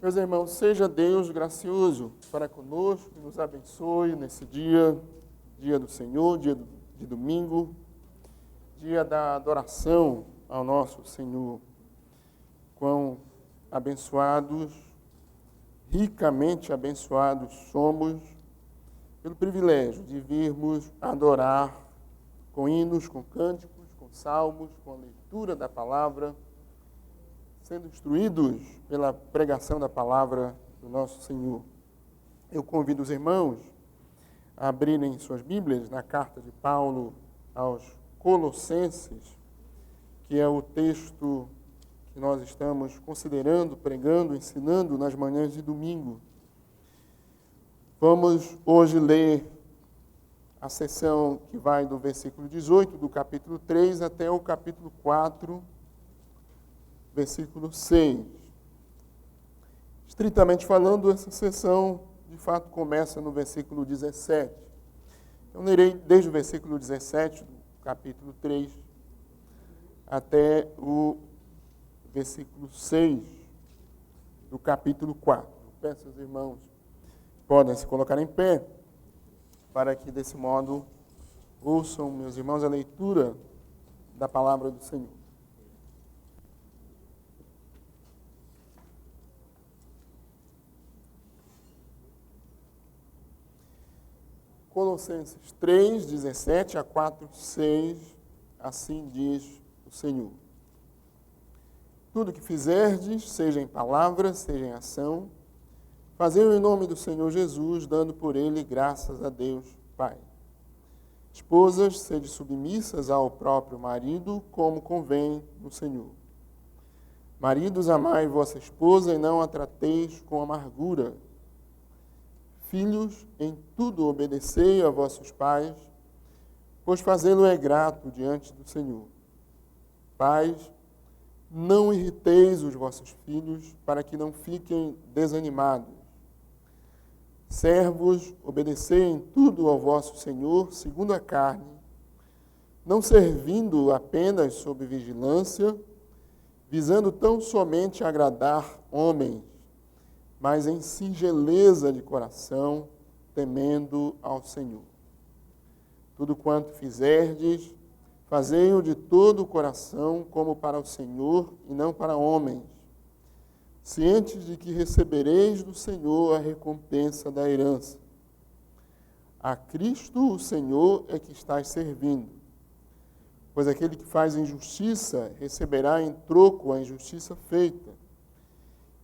Meus irmãos, seja Deus gracioso para conosco e nos abençoe nesse dia, dia do Senhor, dia de domingo, dia da adoração ao nosso Senhor. Quão abençoados, ricamente abençoados somos pelo privilégio de virmos adorar com hinos, com cânticos, com salmos, com a leitura da palavra, sendo instruídos pela pregação da palavra do nosso Senhor. Eu convido os irmãos a abrirem suas Bíblias na carta de Paulo aos Colossenses, que é o texto que nós estamos considerando, pregando, ensinando nas manhãs de domingo. Vamos hoje ler a seção que vai do versículo 18 do capítulo 3 até o capítulo 4, versículo 6. Estritamente falando, essa sessão, de fato, começa no versículo 17. Eu lerei desde o versículo 17 do capítulo 3 até o versículo 6 do capítulo 4. Peço aos irmãos que podem se colocar em pé, para que, desse modo, ouçam, meus irmãos, a leitura da palavra do Senhor. Colossenses 3, 17 a 4, 6, assim diz o Senhor. Tudo que fizerdes, seja em palavra, seja em ação, fazei-o em nome do Senhor Jesus, dando por ele graças a Deus, Pai. Esposas, sede submissas ao próprio marido, como convém no Senhor. Maridos, amai vossa esposa e não a trateis com amargura. Filhos, em tudo obedecei a vossos pais, pois fazê-lo é grato diante do Senhor. Pais, não irriteis os vossos filhos, para que não fiquem desanimados. Servos, obedecei em tudo ao vosso Senhor, segundo a carne, não servindo apenas sob vigilância, visando tão somente agradar homens, mas em singeleza de coração, temendo ao Senhor. Tudo quanto fizerdes, fazei-o de todo o coração, como para o Senhor e não para homens, cientes de que recebereis do Senhor a recompensa da herança. A Cristo, o Senhor, é que estáis servindo, pois aquele que faz injustiça receberá em troco a injustiça feita.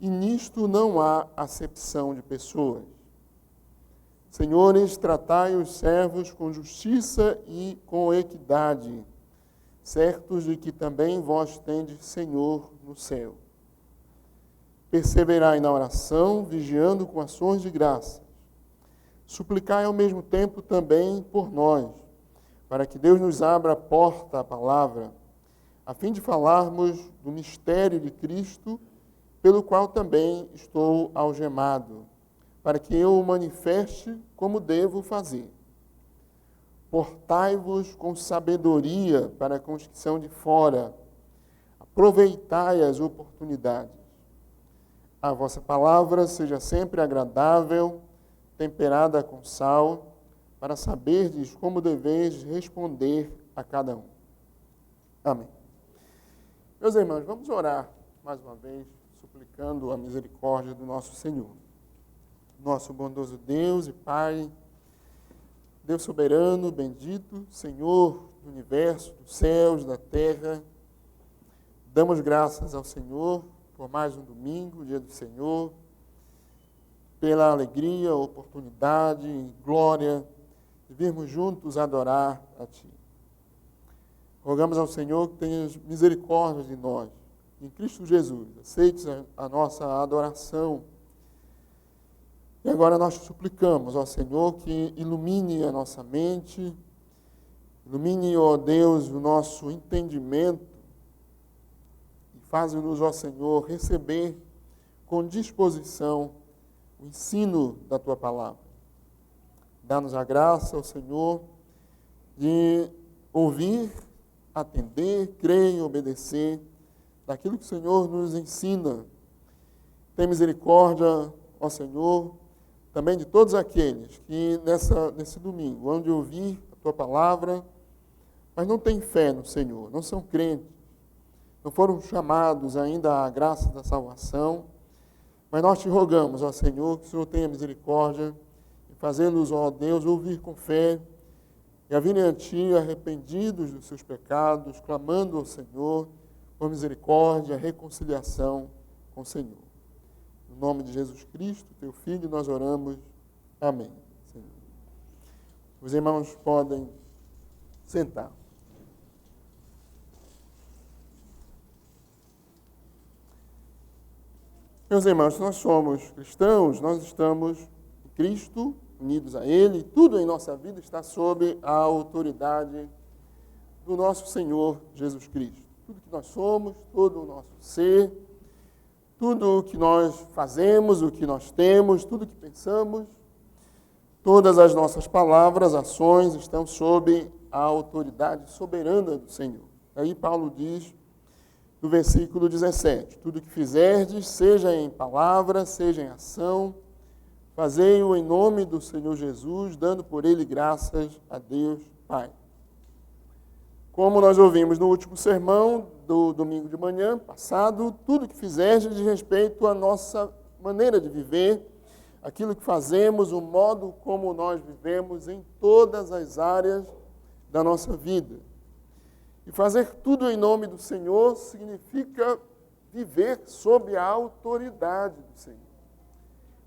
E nisto não há acepção de pessoas. Senhores, tratai os servos com justiça e com equidade, certos de que também vós tendes Senhor no céu. Perseverai na oração, vigiando com ações de graças. Suplicai ao mesmo tempo também por nós, para que Deus nos abra a porta à palavra, a fim de falarmos do mistério de Cristo, pelo qual também estou algemado, para que eu o manifeste como devo fazer. Portai-vos com sabedoria para com os que são de fora. Aproveitai as oportunidades. A vossa palavra seja sempre agradável, temperada com sal, para saberdes como deveis responder a cada um. Amém. Meus irmãos, vamos orar mais uma vez, suplicando a misericórdia do nosso Senhor. Nosso bondoso Deus e Pai, Deus soberano, bendito, Senhor do universo, dos céus, da terra, damos graças ao Senhor por mais um domingo, dia do Senhor, pela alegria, oportunidade e glória de virmos juntos adorar a Ti. Rogamos ao Senhor que tenha misericórdia de nós, em Cristo Jesus, aceite a nossa adoração. E agora nós suplicamos ao Senhor que ilumine a nossa mente, ilumine, ó Deus, o nosso entendimento, e faça-nos, ó Senhor, receber com disposição o ensino da Tua palavra. Dá-nos a graça, ó Senhor, de ouvir, atender, crer e obedecer daquilo que o Senhor nos ensina. Tem misericórdia, ó Senhor, também de todos aqueles que nesse domingo, onde ouvir a Tua palavra, mas não têm fé no Senhor, não são crentes, não foram chamados ainda à graça da salvação, mas nós te rogamos, ó Senhor, que o Senhor tenha misericórdia e fazê-los, ó Deus, ouvir com fé e a virem a Ti arrependidos dos seus pecados, clamando ao Senhor por misericórdia, reconciliação com o Senhor. No nome de Jesus Cristo, Teu Filho, nós oramos. Amém. Senhor. Os irmãos podem sentar. Meus irmãos, se nós somos cristãos, nós estamos em Cristo, unidos a Ele, tudo em nossa vida está sob a autoridade do nosso Senhor Jesus Cristo. Tudo que nós somos, todo o nosso ser, tudo o que nós fazemos, o que nós temos, tudo o que pensamos, todas as nossas palavras, ações estão sob a autoridade soberana do Senhor. Aí Paulo diz, no versículo 17, tudo que fizerdes, seja em palavra, seja em ação, fazei-o em nome do Senhor Jesus, dando por ele graças a Deus Pai. Como nós ouvimos no último sermão do domingo de manhã passado, tudo que fizerdes diz respeito à nossa maneira de viver, aquilo que fazemos, o modo como nós vivemos em todas as áreas da nossa vida. E fazer tudo em nome do Senhor significa viver sob a autoridade do Senhor.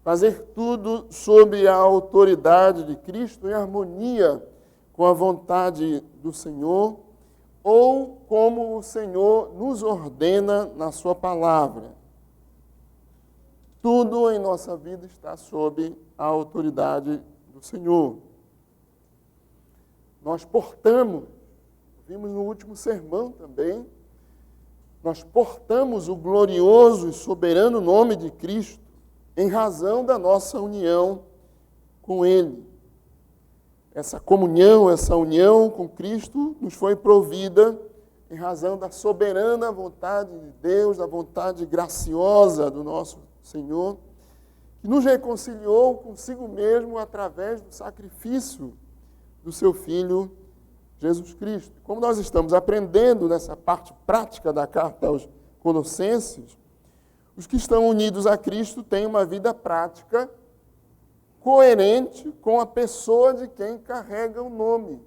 Fazer tudo sob a autoridade de Cristo em harmonia com a vontade do Senhor ou como o Senhor nos ordena na sua palavra. Tudo em nossa vida está sob a autoridade do Senhor. Nós portamos, vimos no último sermão também, nós portamos o glorioso e soberano nome de Cristo em razão da nossa união com Ele. Essa comunhão, essa união com Cristo nos foi provida em razão da soberana vontade de Deus, da vontade graciosa do nosso Senhor, que nos reconciliou consigo mesmo através do sacrifício do seu Filho Jesus Cristo. Como nós estamos aprendendo nessa parte prática da carta aos Colossenses, os que estão unidos a Cristo têm uma vida prática coerente com a pessoa de quem carrega o nome,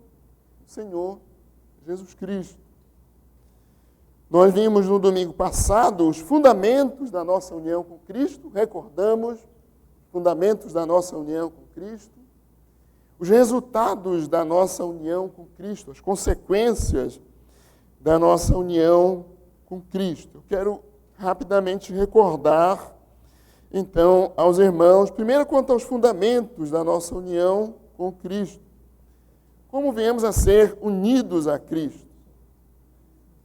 o Senhor Jesus Cristo. Nós vimos no domingo passado os fundamentos da nossa união com Cristo, recordamos os fundamentos da nossa união com Cristo, os resultados da nossa união com Cristo, as consequências da nossa união com Cristo. Eu quero rapidamente recordar, então, aos irmãos, primeiro quanto aos fundamentos da nossa união com Cristo. Como viemos a ser unidos a Cristo?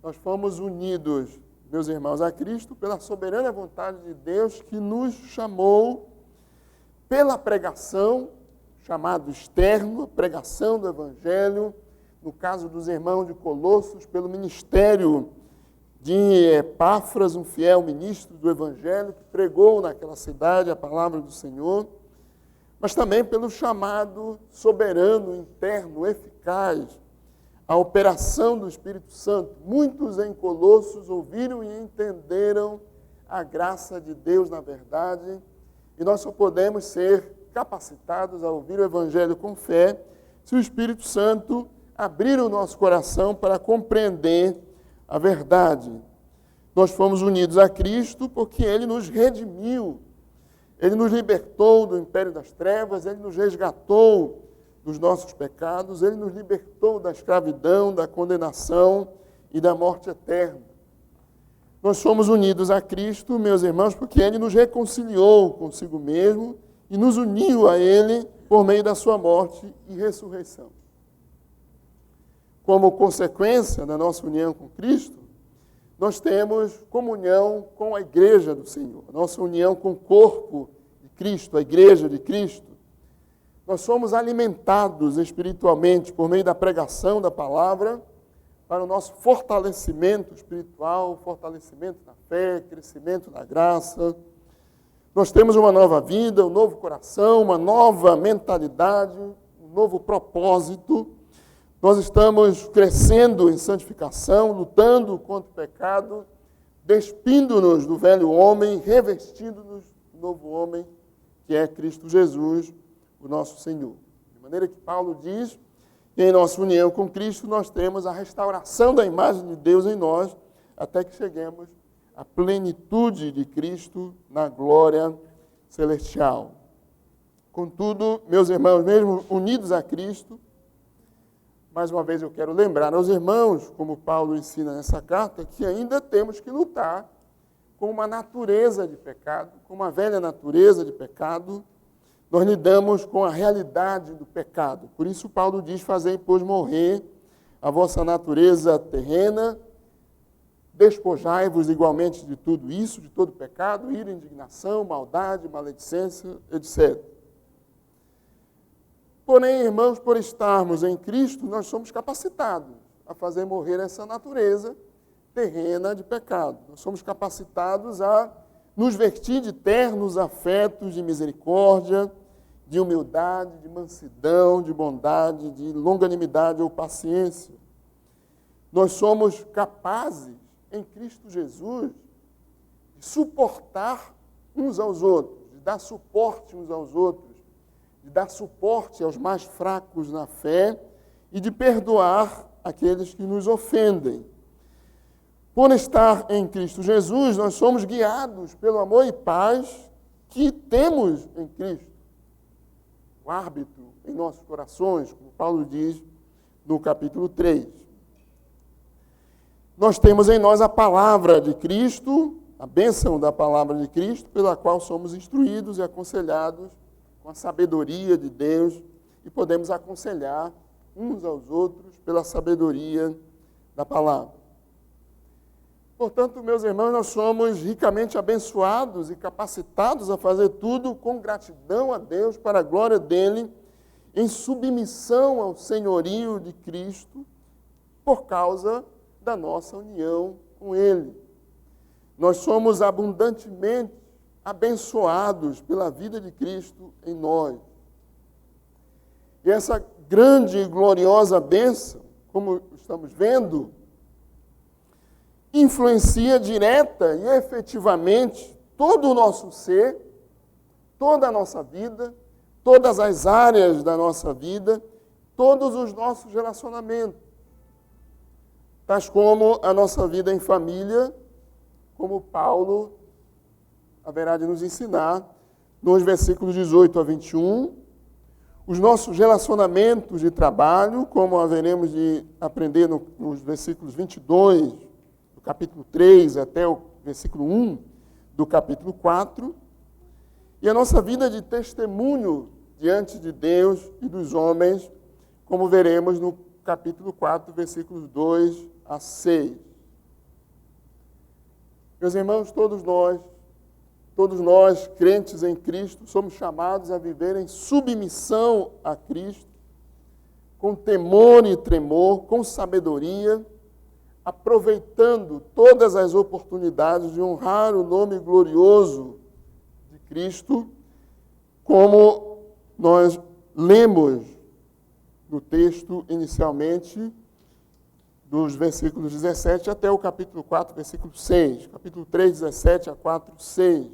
Nós fomos unidos, meus irmãos, a Cristo pela soberana vontade de Deus que nos chamou pela pregação, chamado externo, a pregação do Evangelho, no caso dos irmãos de Colossos, pelo ministério de Epáfras, um fiel ministro do Evangelho, que pregou naquela cidade a palavra do Senhor, mas também pelo chamado soberano, interno, eficaz, a operação do Espírito Santo. Muitos em Colossos ouviram e entenderam a graça de Deus na verdade, e nós só podemos ser capacitados a ouvir o Evangelho com fé, se o Espírito Santo abrir o nosso coração para compreender a verdade. Nós fomos unidos a Cristo porque Ele nos redimiu, Ele nos libertou do império das trevas, Ele nos resgatou dos nossos pecados, Ele nos libertou da escravidão, da condenação e da morte eterna. Nós somos unidos a Cristo, meus irmãos, porque Ele nos reconciliou consigo mesmo e nos uniu a Ele por meio da sua morte e ressurreição. Como consequência da nossa união com Cristo, nós temos comunhão com a igreja do Senhor, nossa união com o corpo de Cristo, a igreja de Cristo. Nós somos alimentados espiritualmente por meio da pregação da palavra para o nosso fortalecimento espiritual, fortalecimento da fé, crescimento da graça. Nós temos uma nova vida, um novo coração, uma nova mentalidade, um novo propósito. Nós estamos crescendo em santificação, lutando contra o pecado, despindo-nos do velho homem, revestindo-nos do novo homem, que é Cristo Jesus, o nosso Senhor. De maneira que Paulo diz que em nossa união com Cristo nós temos a restauração da imagem de Deus em nós, até que cheguemos à plenitude de Cristo na glória celestial. Contudo, meus irmãos, mesmo unidos a Cristo, mais uma vez eu quero lembrar aos irmãos, como Paulo ensina nessa carta, que ainda temos que lutar com uma natureza de pecado, com uma velha natureza de pecado. Nós lidamos com a realidade do pecado. Por isso Paulo diz: fazei, pois, morrer a vossa natureza terrena, despojai-vos igualmente de tudo isso, de todo pecado, ira, indignação, maldade, maledicência, etc. Porém, irmãos, por estarmos em Cristo, nós somos capacitados a fazer morrer essa natureza terrena de pecado. Nós somos capacitados a nos vestir de ternos afetos de misericórdia, de humildade, de mansidão, de bondade, de longanimidade ou paciência. Nós somos capazes, em Cristo Jesus, de suportar uns aos outros, de dar suporte uns aos outros, de dar suporte aos mais fracos na fé e de perdoar aqueles que nos ofendem. Por estar em Cristo Jesus, nós somos guiados pelo amor e paz que temos em Cristo. O árbitro em nossos corações, como Paulo diz no capítulo 3. Nós temos em nós a palavra de Cristo, a bênção da palavra de Cristo, pela qual somos instruídos e aconselhados com a sabedoria de Deus e podemos aconselhar uns aos outros pela sabedoria da palavra. Portanto, meus irmãos, nós somos ricamente abençoados e capacitados a fazer tudo com gratidão a Deus, para a glória dele, em submissão ao senhorio de Cristo, por causa da nossa união com ele. Nós somos abundantemente abençoados pela vida de Cristo em nós. E essa grande e gloriosa bênção, como estamos vendo, influencia direta e efetivamente todo o nosso ser, toda a nossa vida, todas as áreas da nossa vida, todos os nossos relacionamentos, tais como a nossa vida em família, como Paulo haverá de nos ensinar nos versículos 18 a 21, os nossos relacionamentos de trabalho, como haveremos de aprender nos versículos 22, do capítulo 3 até o versículo 1 do capítulo 4, e a nossa vida de testemunho diante de Deus e dos homens, como veremos no capítulo 4, versículos 2 a 6. Meus irmãos, todos nós, crentes em Cristo, somos chamados a viver em submissão a Cristo, com temor e tremor, com sabedoria, aproveitando todas as oportunidades de honrar o nome glorioso de Cristo, como nós lemos no texto inicialmente, dos versículos 17 até o capítulo 4, versículo 6. Capítulo 3, 17 a 4, 6.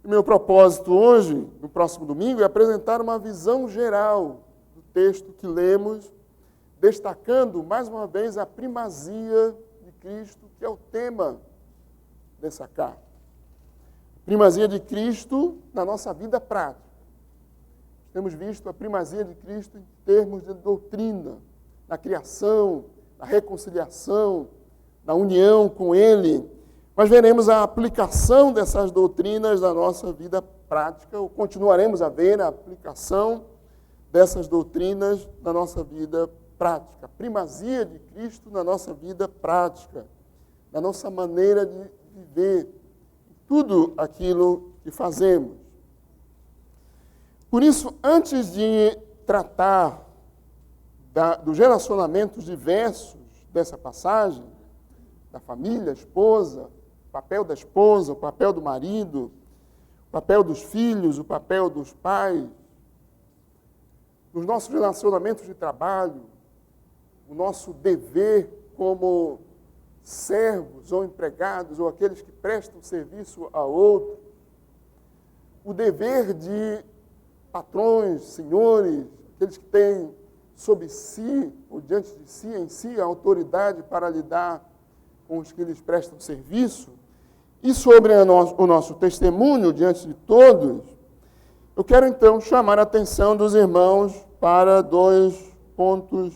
O meu propósito hoje, no próximo domingo, é apresentar uma visão geral do texto que lemos, destacando, mais uma vez, a primazia de Cristo, que é o tema dessa carta. A primazia de Cristo na nossa vida prática. Temos visto a primazia de Cristo em termos de doutrina, na criação, na reconciliação, na união com Ele. Mas veremos a aplicação dessas doutrinas na nossa vida prática, ou continuaremos a ver a aplicação dessas doutrinas na nossa vida prática. A primazia de Cristo na nossa vida prática, na nossa maneira de viver, tudo aquilo que fazemos. Por isso, antes de tratar dos relacionamentos diversos dessa passagem, da família, esposa, o papel da esposa, o papel do marido, o papel dos filhos, o papel dos pais, nos nossos relacionamentos de trabalho, o nosso dever como servos ou empregados ou aqueles que prestam serviço a outro, o dever de patrões, senhores, aqueles que têm sob si ou diante de si em si a autoridade para lidar com os que lhes prestam serviço, e sobre o nosso testemunho diante de todos, eu quero então chamar a atenção dos irmãos para dois pontos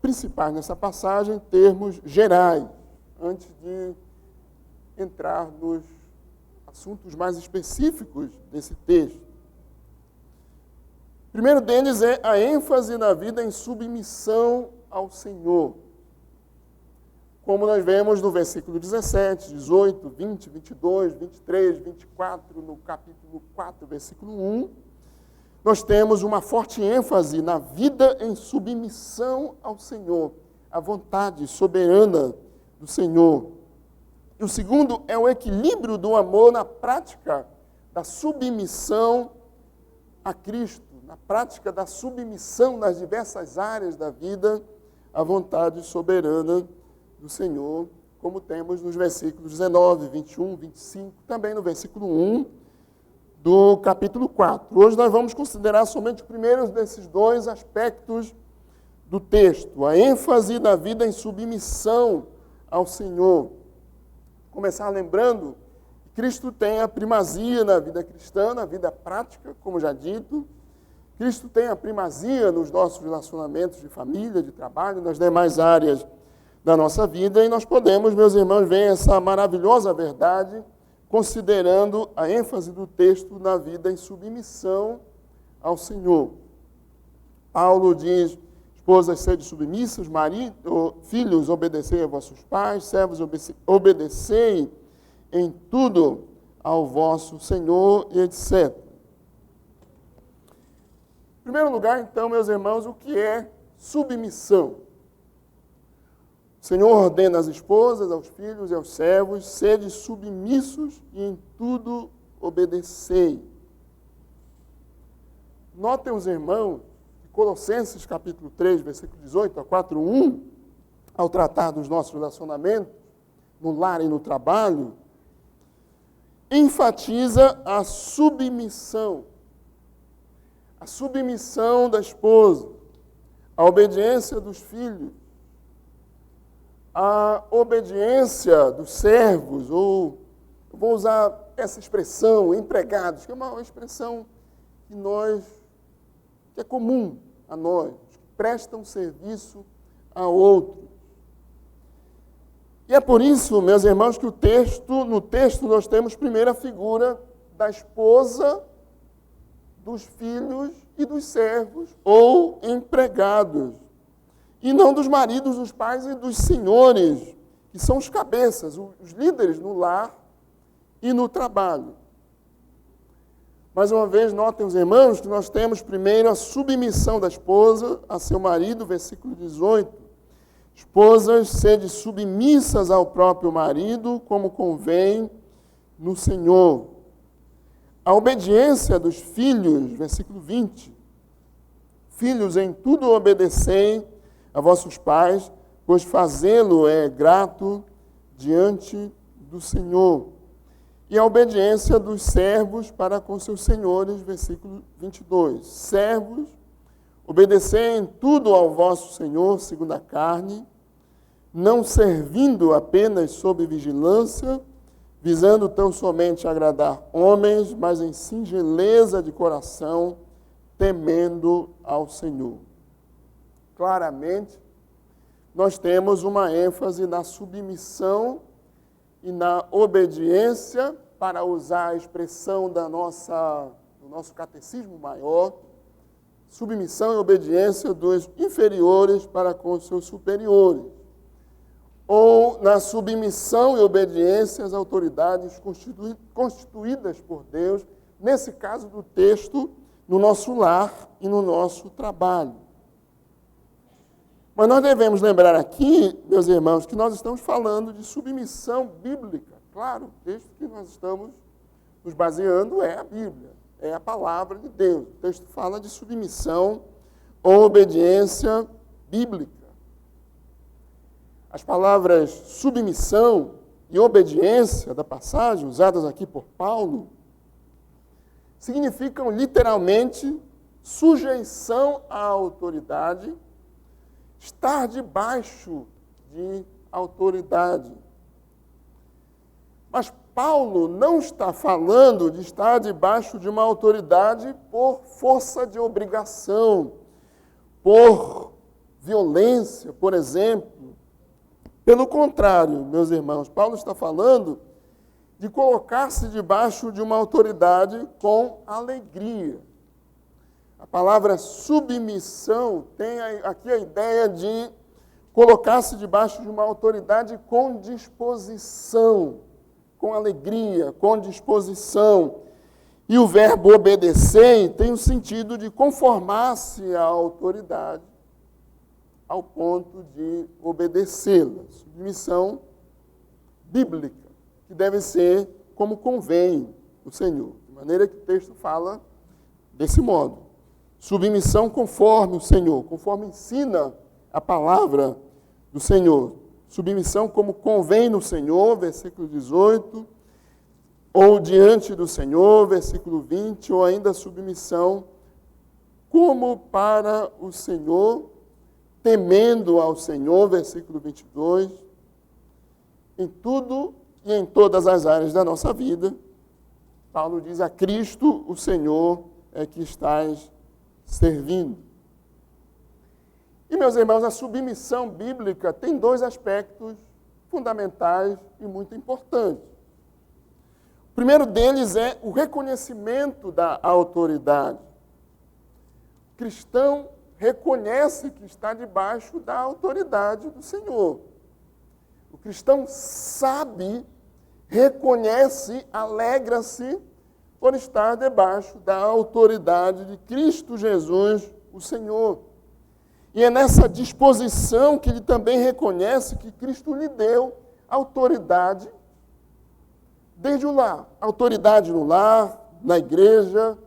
principais nessa passagem, em termos gerais, antes de entrar nos assuntos mais específicos desse texto. O primeiro deles é a ênfase na vida em submissão ao Senhor. Como nós vemos no versículo 17, 18, 20, 22, 23, 24, no capítulo 4, versículo 1, nós temos uma forte ênfase na vida em submissão ao Senhor, à vontade soberana do Senhor. E o segundo é o equilíbrio do amor na prática da submissão a Cristo, na prática da submissão nas diversas áreas da vida à vontade soberana do Senhor, como temos nos versículos 19, 21, 25, também no versículo 1 do capítulo 4. Hoje nós vamos considerar somente os primeiros desses dois aspectos do texto, a ênfase da vida em submissão ao Senhor. Começar lembrando que Cristo tem a primazia na vida cristã, na vida prática, como já dito. Cristo tem a primazia nos nossos relacionamentos de família, de trabalho, nas demais áreas da nossa vida, e nós podemos, meus irmãos, ver essa maravilhosa verdade considerando a ênfase do texto na vida em submissão ao Senhor. Paulo diz: esposas, sede submissas, filhos, obedecei a vossos pais, servos, obedecei em tudo ao vosso Senhor, e etc. Em primeiro lugar, então, meus irmãos, o que é submissão? O Senhor ordena às esposas, aos filhos e aos servos: sede submissos e em tudo obedecei. Notem os irmãos, Colossenses capítulo 3, versículo 18 a 4:1, ao tratar dos nossos relacionamentos, no lar e no trabalho, enfatiza a submissão da esposa, a obediência dos filhos, a obediência dos servos, ou eu vou usar essa expressão, empregados, que é uma expressão que é comum a nós, que prestam serviço a outros. E é por isso, meus irmãos, que no texto nós temos primeiro a figura da esposa, dos filhos e dos servos, ou empregados. E não dos maridos, dos pais e dos senhores, que são os cabeças, os líderes no lar e no trabalho. Mais uma vez, notem os irmãos que nós temos primeiro a submissão da esposa a seu marido, versículo 18. Esposas, sede submissas ao próprio marido, como convém no Senhor. A obediência dos filhos, versículo 20. Filhos, em tudo obedecei a vossos pais, pois fazê-lo é grato diante do Senhor. E a obediência dos servos para com seus senhores, versículo 22. Servos, obedecei em tudo ao vosso Senhor, segundo a carne, não servindo apenas sob vigilância, visando tão somente agradar homens, mas em singeleza de coração, temendo ao Senhor. Claramente, nós temos uma ênfase na submissão e na obediência, para usar a expressão do nosso catecismo maior, submissão e obediência dos inferiores para com os seus superiores, ou na submissão e obediência às autoridades constituídas por Deus, nesse caso do texto, no nosso lar e no nosso trabalho. Mas nós devemos lembrar aqui, meus irmãos, que nós estamos falando de submissão bíblica. Claro, o texto que nós estamos nos baseando é a Bíblia, é a palavra de Deus. O texto fala de submissão ou obediência bíblica. As palavras submissão e obediência da passagem, usadas aqui por Paulo, significam literalmente sujeição à autoridade, estar debaixo de autoridade. Mas Paulo não está falando de estar debaixo de uma autoridade por força de obrigação, por violência, por exemplo. Pelo contrário, meus irmãos, Paulo está falando de colocar-se debaixo de uma autoridade com alegria. A palavra submissão tem aqui a ideia de colocar-se debaixo de uma autoridade com disposição, com alegria, com disposição. E o verbo obedecer tem o sentido de conformar-se à autoridade, ao ponto de obedecê-la. Submissão bíblica, que deve ser como convém o Senhor. De maneira que o texto fala desse modo. Submissão conforme o Senhor, conforme ensina a palavra do Senhor. Submissão como convém no Senhor, versículo 18, ou diante do Senhor, versículo 20, ou ainda submissão como para o Senhor, temendo ao Senhor, versículo 22, em tudo e em todas as áreas da nossa vida. Paulo diz: a Cristo, o Senhor, é que estás servindo. E, meus irmãos, a submissão bíblica tem dois aspectos fundamentais e muito importantes. O primeiro deles é o reconhecimento da autoridade. O cristão reconhece que está debaixo da autoridade do Senhor. O cristão sabe, reconhece, alegra-se por estar debaixo da autoridade de Cristo Jesus, o Senhor. E é nessa disposição que ele também reconhece que Cristo lhe deu autoridade desde o lar. Autoridade no lar, na igreja,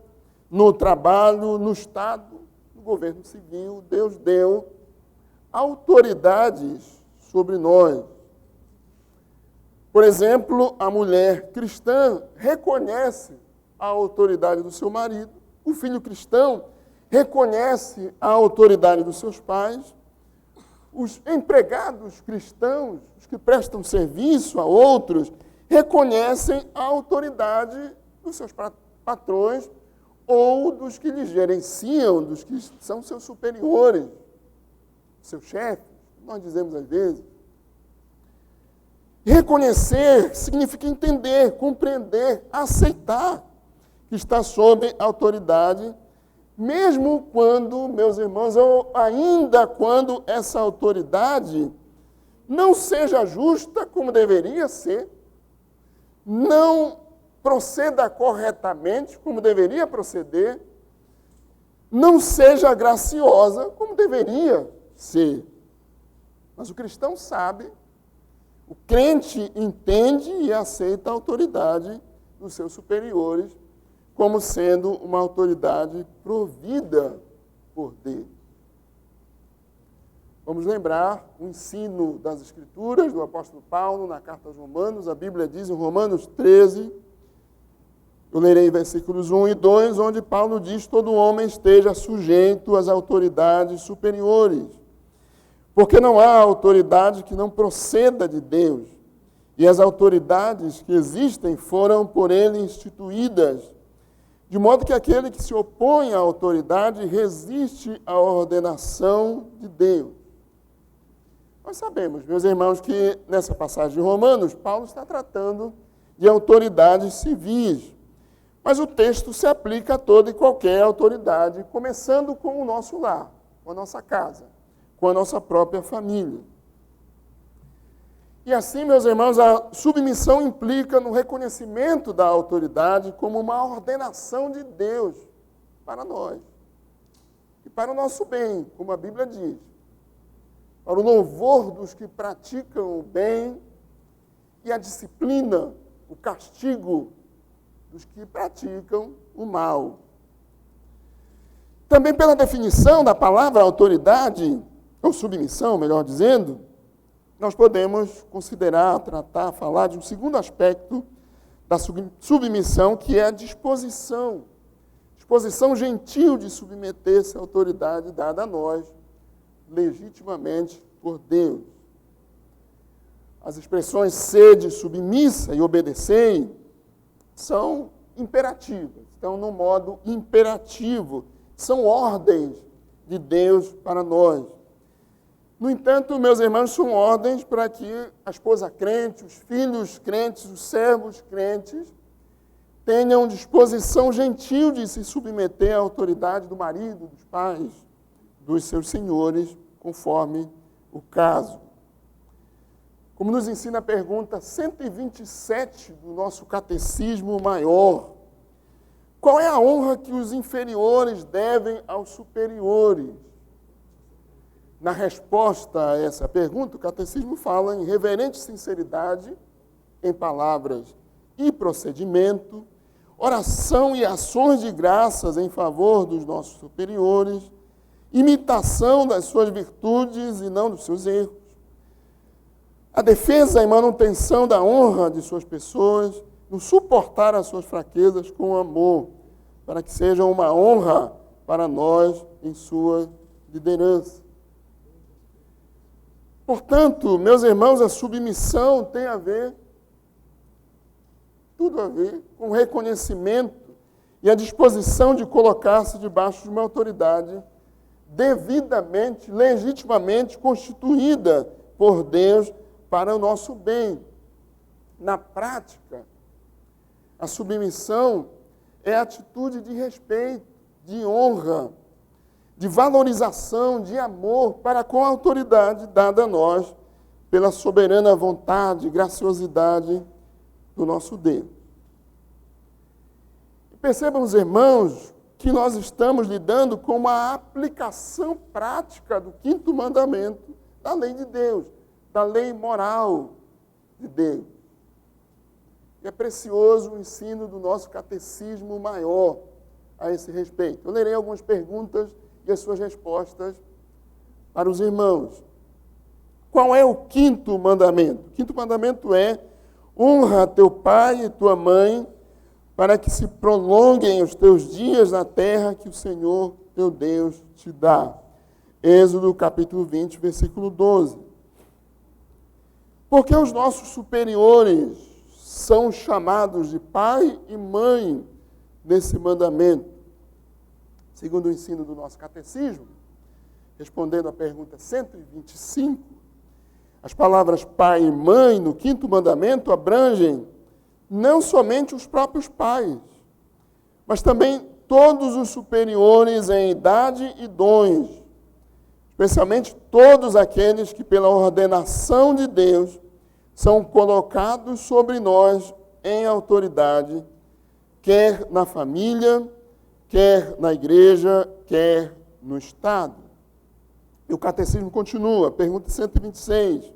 no trabalho, no Estado, no governo civil. Deus deu autoridades sobre nós. Por exemplo, a mulher cristã reconhece a autoridade do seu marido. O filho cristão reconhece a autoridade dos seus pais. Os empregados cristãos, os que prestam serviço a outros, reconhecem a autoridade dos seus patrões ou dos que lhes gerenciam, dos que são seus superiores, seus chefes, nós dizemos às vezes. Reconhecer significa entender, compreender, aceitar que está sob autoridade, mesmo quando, meus irmãos, ou ainda quando essa autoridade não seja justa como deveria ser, não proceda corretamente como deveria proceder, não seja graciosa como deveria ser. Mas o cristão sabe, o crente entende e aceita a autoridade dos seus superiores como sendo uma autoridade provida por Deus. Vamos lembrar o ensino das Escrituras do apóstolo Paulo na carta aos Romanos. A Bíblia diz em Romanos 13, eu lerei versículos 1 e 2, onde Paulo diz: todo homem esteja sujeito às autoridades superiores, porque não há autoridade que não proceda de Deus, e as autoridades que existem foram por ele instituídas, de modo que aquele que se opõe à autoridade resiste à ordenação de Deus. Nós sabemos, meus irmãos, que nessa passagem de Romanos, Paulo está tratando de autoridades civis, mas o texto se aplica a toda e qualquer autoridade, começando com o nosso lar, com a nossa casa, com a nossa própria família. E assim, meus irmãos, a submissão implica no reconhecimento da autoridade como uma ordenação de Deus para nós e para o nosso bem, como a Bíblia diz. para o louvor dos que praticam o bem e a disciplina, o castigo dos que praticam o mal. Também pela definição da palavra autoridade, ou submissão, melhor dizendo, nós podemos considerar, tratar, falar de um segundo aspecto da submissão, que é a disposição gentil de submeter-se à autoridade dada a nós, legitimamente por Deus. As expressões sede submissa e obedecei são imperativas, estão no modo imperativo, são ordens de Deus para nós. No entanto, meus irmãos, são ordens para que a esposa crente, os filhos crentes, os servos crentes, tenham disposição gentil de se submeter à autoridade do marido, dos pais, dos seus senhores, conforme o caso. Como nos ensina a pergunta 127 do nosso Catecismo Maior, qual é a honra que os inferiores devem aos superiores? Na resposta a essa pergunta, o Catecismo fala em reverente sinceridade, em palavras e procedimento, oração e ações de graças em favor dos nossos superiores, imitação das suas virtudes e não dos seus erros, a defesa e manutenção da honra de suas pessoas, no suportar as suas fraquezas com amor, para que sejam uma honra para nós em sua liderança. Portanto, meus irmãos, a submissão tem tudo a ver com o reconhecimento e a disposição de colocar-se debaixo de uma autoridade devidamente, legitimamente constituída por Deus para o nosso bem. Na prática, a submissão é a atitude de respeito, de honra, de valorização, de amor para com a autoridade dada a nós pela soberana vontade e graciosidade do nosso Deus. Percebam, os irmãos, que nós estamos lidando com uma aplicação prática do quinto mandamento da lei de Deus, da lei moral de Deus. E é precioso o ensino do nosso Catecismo Maior a esse respeito. Eu lerei algumas perguntas e as suas respostas para os irmãos. Qual é o quinto mandamento? O quinto mandamento é: honra teu pai e tua mãe, para que se prolonguem os teus dias na terra que o Senhor teu Deus te dá. Êxodo capítulo 20, versículo 12. Porque os nossos superiores são chamados de pai e mãe nesse mandamento. Segundo o ensino do nosso catecismo, respondendo à pergunta 125, as palavras pai e mãe no quinto mandamento abrangem não somente os próprios pais, mas também todos os superiores em idade e dons, especialmente todos aqueles que, pela ordenação de Deus, são colocados sobre nós em autoridade, quer na família, quer na igreja, quer no Estado. E o catecismo continua, pergunta 126.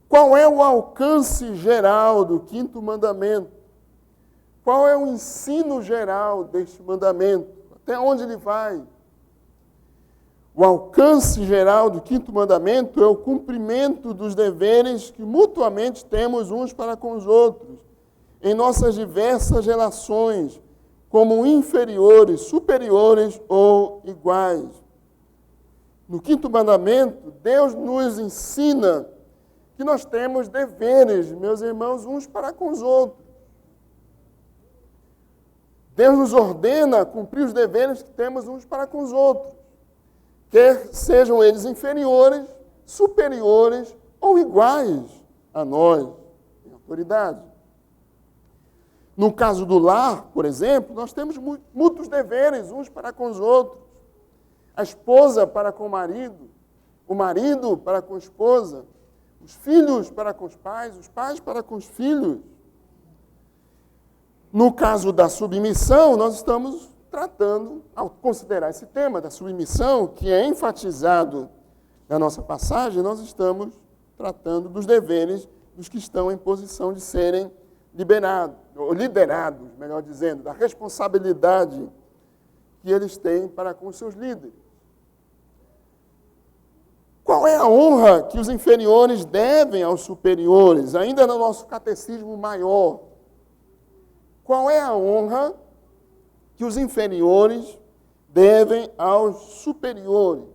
Qual é o alcance geral do quinto mandamento? Qual é o ensino geral deste mandamento? Até onde ele vai? O alcance geral do quinto mandamento é o cumprimento dos deveres que mutuamente temos uns para com os outros, em nossas diversas relações, como inferiores, superiores ou iguais. No quinto mandamento, Deus nos ensina que nós temos deveres, meus irmãos, uns para com os outros. Deus nos ordena cumprir os deveres que temos uns para com os outros, quer sejam eles inferiores, superiores ou iguais a nós, em autoridade. No caso do lar, por exemplo, nós temos mútuos deveres uns para com os outros. A esposa para com o marido para com a esposa, os filhos para com os pais para com os filhos. No caso da submissão, nós estamos tratando, ao considerar esse tema da submissão, que é enfatizado Na nossa passagem, nós estamos tratando dos deveres dos que estão em posição de serem liderados, melhor dizendo, da responsabilidade que eles têm para com os seus líderes. Qual é a honra que os inferiores devem aos superiores? Ainda no nosso catecismo maior. Qual é a honra que os inferiores devem aos superiores?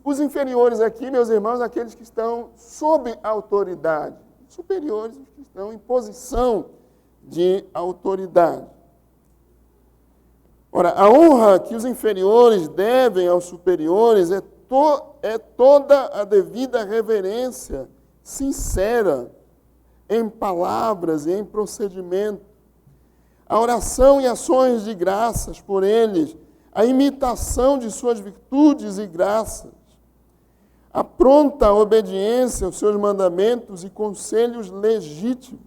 Os inferiores aqui, meus irmãos, aqueles que estão sob autoridade. Superiores, os que estão em posição de autoridade. Ora, a honra que os inferiores devem aos superiores é toda a devida reverência sincera em palavras e em procedimento. A oração e ações de graças por eles, a imitação de suas virtudes e graças, a pronta obediência aos seus mandamentos e conselhos legítimos,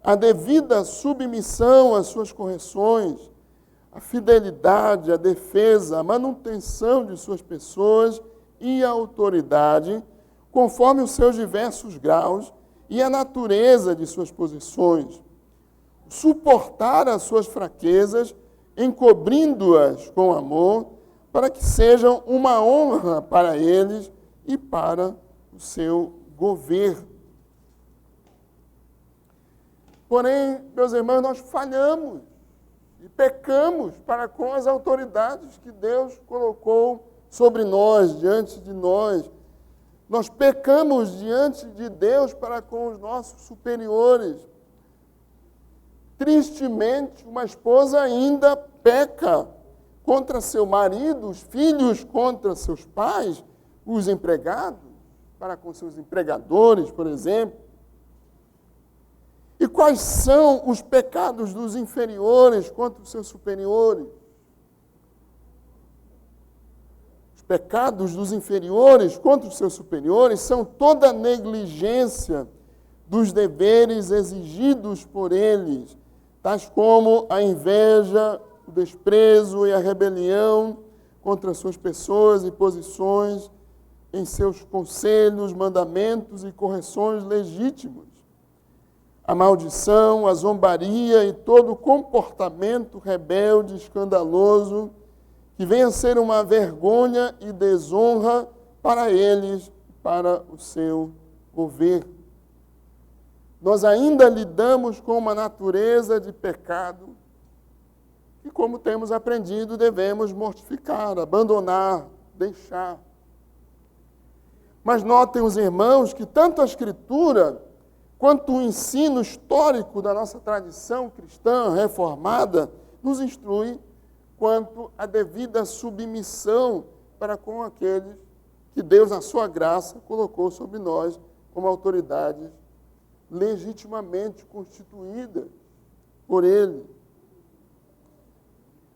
a devida submissão às suas correções, a fidelidade, a defesa, a manutenção de suas pessoas e a autoridade, conforme os seus diversos graus e a natureza de suas posições, suportar as suas fraquezas, encobrindo-as com amor, para que sejam uma honra para eles e para o seu governo. Porém, meus irmãos, nós falhamos e pecamos para com as autoridades que Deus colocou sobre nós, diante de nós. Nós pecamos diante de Deus para com os nossos superiores. Tristemente, uma esposa ainda peca contra seu marido, os filhos contra seus pais, os empregados, para com seus empregadores, por exemplo. E quais são os pecados dos inferiores contra os seus superiores? Os pecados dos inferiores contra os seus superiores são toda a negligência dos deveres exigidos por eles, tais como a inveja, o desprezo e a rebelião contra suas pessoas e posições em seus conselhos, mandamentos e correções legítimos. A maldição, a zombaria e todo o comportamento rebelde, escandaloso, que venha a ser uma vergonha e desonra para eles, para o seu governo. Nós ainda lidamos com uma natureza de pecado que, como temos aprendido, devemos mortificar, abandonar, deixar. Mas notem os irmãos que tanto a Escritura quanto o ensino histórico da nossa tradição cristã reformada nos instrui quanto à devida submissão para com aqueles que Deus, na sua graça, colocou sobre nós como autoridades legitimamente constituídas por Ele.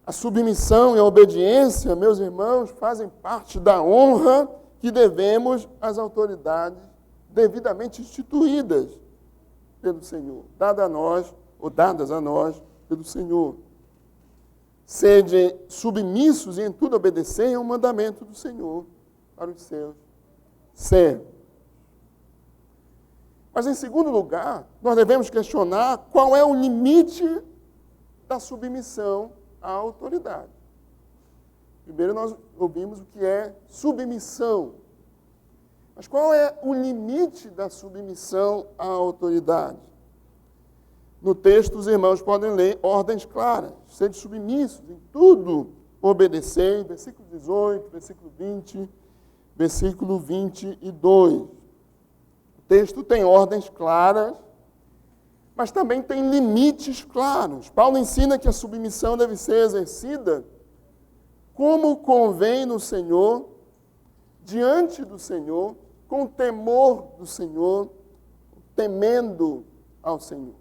A submissão e a obediência, meus irmãos, fazem parte da honra que devemos às autoridades devidamente instituídas pelo Senhor, dadas a nós pelo Senhor. Sede submissos e em tudo obedecei ao mandamento do Senhor para os seus servos. Mas, em segundo lugar, nós devemos questionar qual é o limite da submissão à autoridade. Primeiro nós ouvimos o que é submissão. Mas qual é o limite da submissão à autoridade? No texto, os irmãos podem ler ordens claras. Sede submissos, em tudo obedecei. Versículo 18, versículo 20, versículo 22. O texto tem ordens claras, mas também tem limites claros. Paulo ensina que a submissão deve ser exercida como convém no Senhor, diante do Senhor, com temor do Senhor, temendo ao Senhor.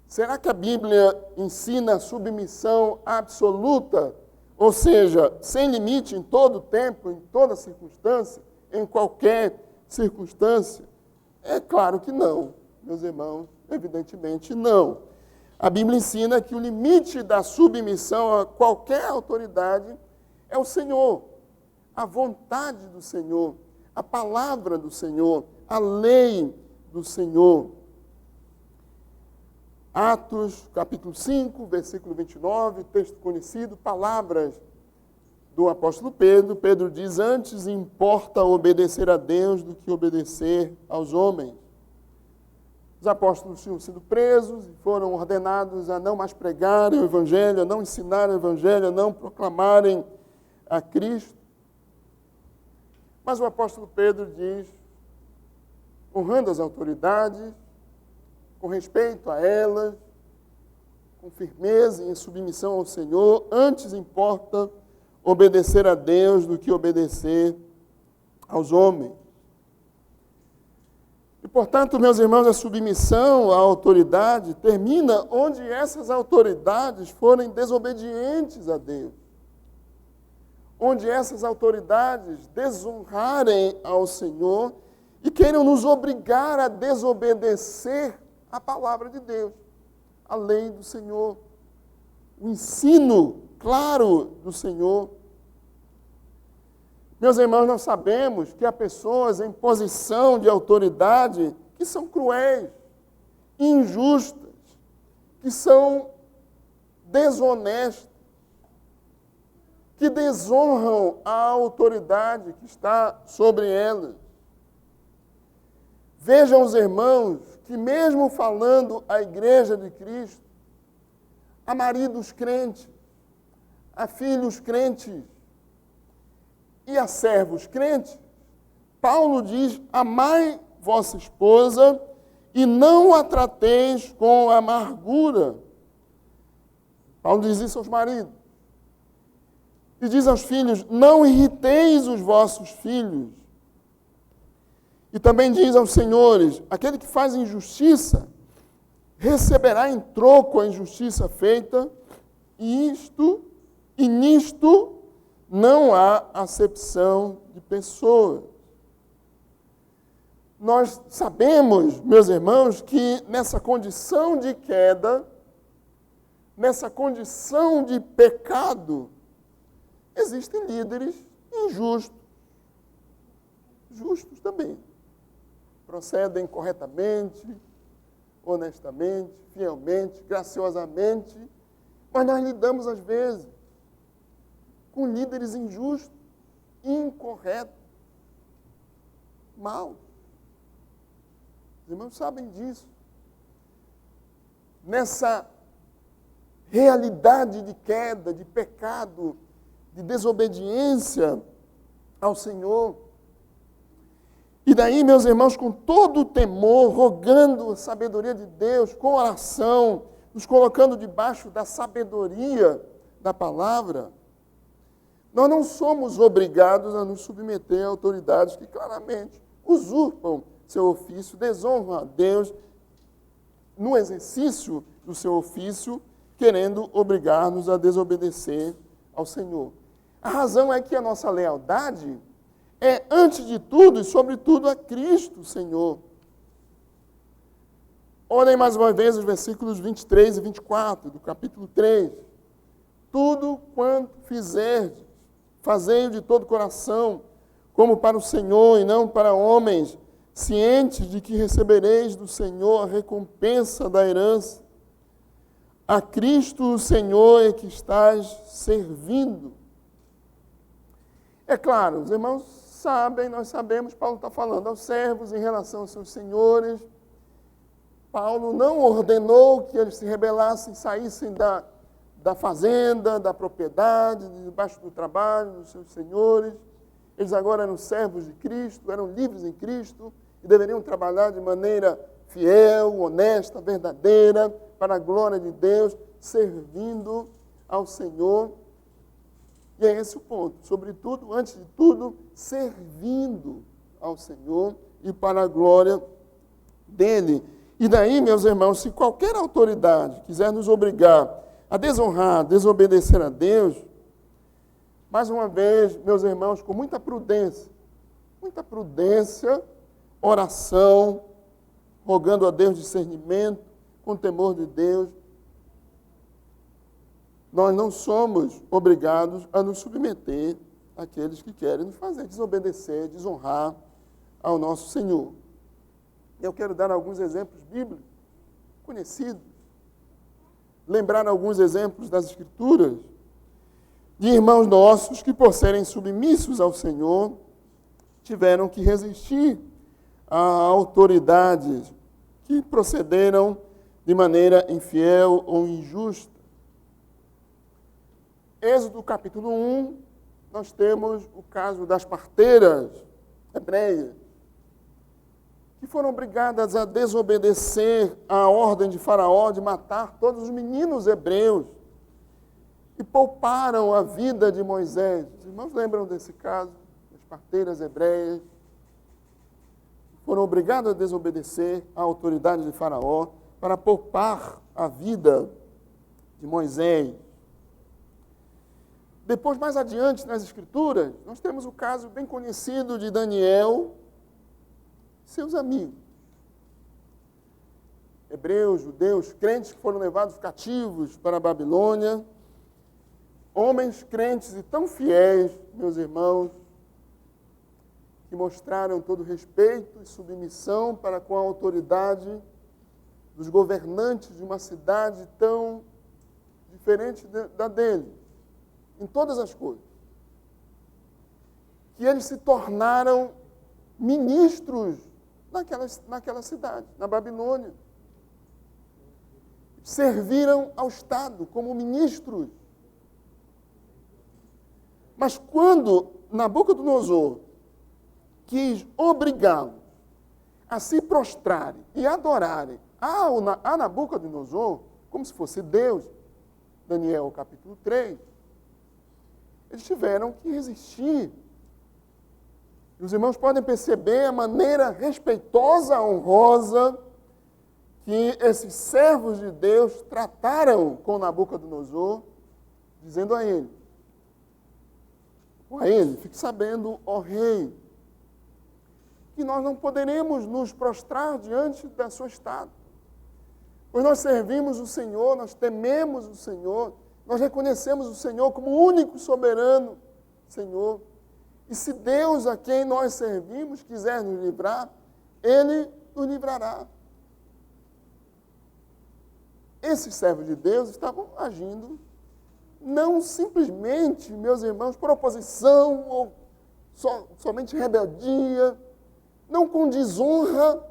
Será que a Bíblia ensina a submissão absoluta, ou seja, sem limite em todo tempo, em toda circunstância, em qualquer circunstância? É claro que não, meus irmãos, evidentemente não. A Bíblia ensina que o limite da submissão a qualquer autoridade é o Senhor, a vontade do Senhor, a palavra do Senhor, a lei do Senhor. Atos, capítulo 5, versículo 29, texto conhecido, palavras do apóstolo Pedro. Pedro diz: antes importa obedecer a Deus do que obedecer aos homens. Os apóstolos tinham sido presos e foram ordenados a não mais pregarem o Evangelho, a não ensinarem o Evangelho, a não proclamarem a Cristo. Mas o apóstolo Pedro diz, honrando as autoridades, com respeito a elas, com firmeza e em submissão ao Senhor, antes importa obedecer a Deus do que obedecer aos homens. E, portanto, meus irmãos, a submissão à autoridade termina onde essas autoridades forem desobedientes a Deus. Onde essas autoridades desonrarem ao Senhor e queiram nos obrigar a desobedecer a palavra de Deus, a lei do Senhor, o ensino claro do Senhor. Meus irmãos, nós sabemos que há pessoas em posição de autoridade que são cruéis, injustas, que são desonestas, que desonram a autoridade que está sobre elas. Vejam os irmãos que mesmo falando à igreja de Cristo, a maridos crentes, a filhos crentes e a servos crentes, Paulo diz: amai vossa esposa e não a trateis com amargura. Paulo diz isso aos maridos. E diz aos filhos: não irriteis os vossos filhos. E também diz aos senhores: aquele que faz injustiça receberá em troco a injustiça feita, e nisto não há acepção de pessoas. Nós sabemos, meus irmãos, que nessa condição de queda, nessa condição de pecado, existem líderes injustos. Justos também. Procedem corretamente, honestamente, fielmente, graciosamente, mas nós lidamos, às vezes, com líderes injustos, incorretos, maus. Os irmãos sabem disso. Nessa realidade de queda, de pecado, de desobediência ao Senhor. E daí, meus irmãos, com todo o temor, rogando a sabedoria de Deus, com oração, nos colocando debaixo da sabedoria da palavra, nós não somos obrigados a nos submeter a autoridades que claramente usurpam seu ofício, desonram a Deus no exercício do seu ofício, querendo obrigar-nos a desobedecer ao Senhor. A razão é que a nossa lealdade é, antes de tudo e sobretudo, a Cristo, Senhor. Olhem mais uma vez os versículos 23 e 24 do capítulo 3. Tudo quanto fizerdes, fazei-o de todo coração, como para o Senhor e não para homens, cientes de que recebereis do Senhor a recompensa da herança. A Cristo, o Senhor, é que estás servindo. É claro, os irmãos sabem, nós sabemos, Paulo está falando aos servos em relação aos seus senhores. Paulo não ordenou que eles se rebelassem, saíssem da fazenda, da propriedade, debaixo do trabalho dos seus senhores. Eles agora eram servos de Cristo, eram livres em Cristo e deveriam trabalhar de maneira fiel, honesta, verdadeira, para a glória de Deus, servindo ao Senhor. E é esse o ponto. Sobretudo, antes de tudo, servindo ao Senhor e para a glória dele. E daí, meus irmãos, se qualquer autoridade quiser nos obrigar a desonrar, desobedecer a Deus, mais uma vez, meus irmãos, com muita prudência, oração, rogando a Deus discernimento, com temor de Deus, nós não somos obrigados a nos submeter àqueles que querem nos fazer desobedecer, desonrar ao nosso Senhor. Eu quero dar alguns exemplos bíblicos conhecidos, lembrar alguns exemplos das Escrituras, de irmãos nossos que, por serem submissos ao Senhor, tiveram que resistir a autoridades que procederam de maneira infiel ou injusta. Êxodo capítulo 1, nós temos o caso das parteiras hebreias, que foram obrigadas a desobedecer à ordem de Faraó de matar todos os meninos hebreus e pouparam a vida de Moisés. Os irmãos lembram desse caso? As parteiras hebreias foram obrigadas a desobedecer à autoridade de Faraó para poupar a vida de Moisés. Depois, mais adiante nas Escrituras, nós temos o caso bem conhecido de Daniel e seus amigos. Hebreus, judeus, crentes que foram levados cativos para a Babilônia. Homens crentes e tão fiéis, meus irmãos, que mostraram todo respeito e submissão para com a autoridade dos governantes de uma cidade tão diferente da dele, em todas as coisas. Que eles se tornaram ministros naquela cidade, na Babilônia. Serviram ao Estado como ministros. Mas quando Nabucodonosor quis obrigá-los a se prostrarem e adorarem a Nabucodonosor, como se fosse Deus, Daniel capítulo 3, eles tiveram que resistir. E os irmãos podem perceber a maneira respeitosa, honrosa, que esses servos de Deus trataram com Nabucodonosor, dizendo a ele, fique sabendo, ó rei, que nós não poderemos nos prostrar diante da sua estátua. Pois nós servimos o Senhor, nós tememos o Senhor, nós reconhecemos o Senhor como o único soberano Senhor. E se Deus a quem nós servimos quiser nos livrar, Ele nos livrará. Esses servos de Deus estavam agindo não simplesmente, meus irmãos, por oposição ou somente rebeldia, não com desonra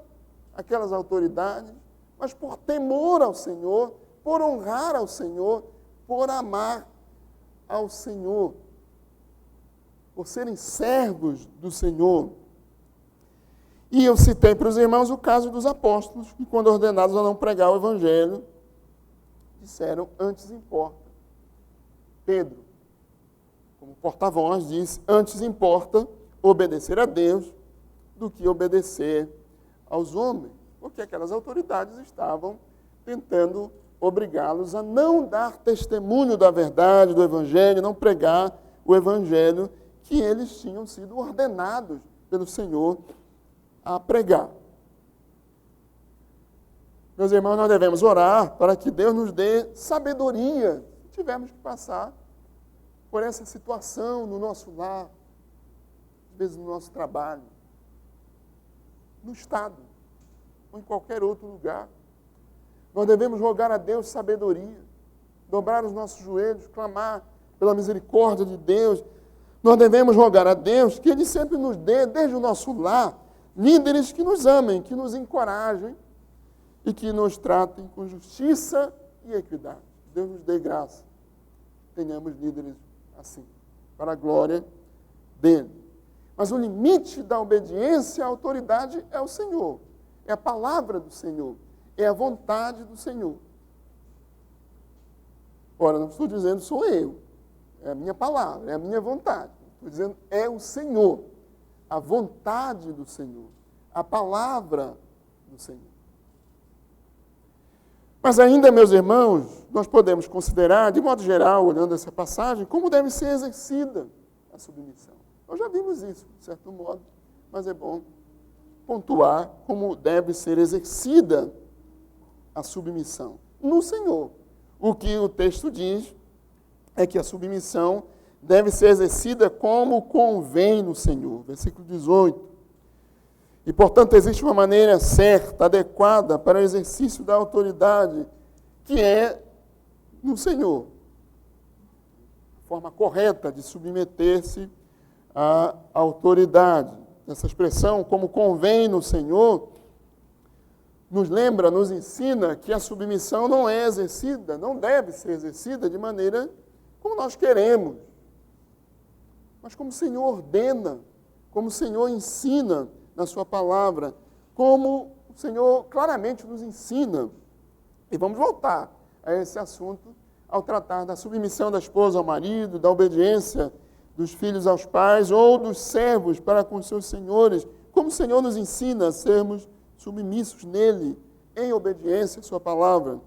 àquelas autoridades, mas por temor ao Senhor, por honrar ao Senhor, por amar ao Senhor, por serem servos do Senhor. E eu citei para os irmãos o caso dos apóstolos, que quando ordenados a não pregar o Evangelho, disseram, antes importa. Pedro, como porta-voz, disse, antes importa obedecer a Deus do que obedecer aos homens, porque aquelas autoridades estavam tentando obrigá-los a não dar testemunho da verdade, do Evangelho, não pregar o Evangelho que eles tinham sido ordenados pelo Senhor a pregar. Meus irmãos, nós devemos orar para que Deus nos dê sabedoria. Tivemos que passar por essa situação no nosso lar, às vezes no nosso trabalho, no Estado, ou em qualquer outro lugar. Nós devemos rogar a Deus sabedoria, dobrar os nossos joelhos, clamar pela misericórdia de Deus. Nós devemos rogar a Deus que Ele sempre nos dê, desde o nosso lar, líderes que nos amem, que nos encorajem e que nos tratem com justiça e equidade. Deus nos dê graça. Tenhamos líderes assim, para a glória dele. Mas o limite da obediência à autoridade é o Senhor. É a palavra do Senhor. É a vontade do Senhor. Ora, não estou dizendo sou eu. É a minha palavra, é a minha vontade. Estou dizendo é o Senhor. A vontade do Senhor. A palavra do Senhor. Mas ainda, meus irmãos, nós podemos considerar, de modo geral, olhando essa passagem, como deve ser exercida a submissão. Nós já vimos isso, de certo modo, mas é bom pontuar como deve ser exercida a submissão no Senhor. O que o texto diz é que a submissão deve ser exercida como convém no Senhor. Versículo 18. E, portanto, existe uma maneira certa, adequada para o exercício da autoridade, que é no Senhor. A forma correta de submeter-se à autoridade. Essa expressão, como convém no Senhor, nos lembra, nos ensina que a submissão não é exercida, não deve ser exercida de maneira como nós queremos, mas como o Senhor ordena, como o Senhor ensina na sua palavra, como o Senhor claramente nos ensina. E vamos voltar a esse assunto ao tratar da submissão da esposa ao marido, da obediência dos filhos aos pais ou dos servos para com seus senhores, como o Senhor nos ensina a sermos submissos nele, em obediência à sua palavra.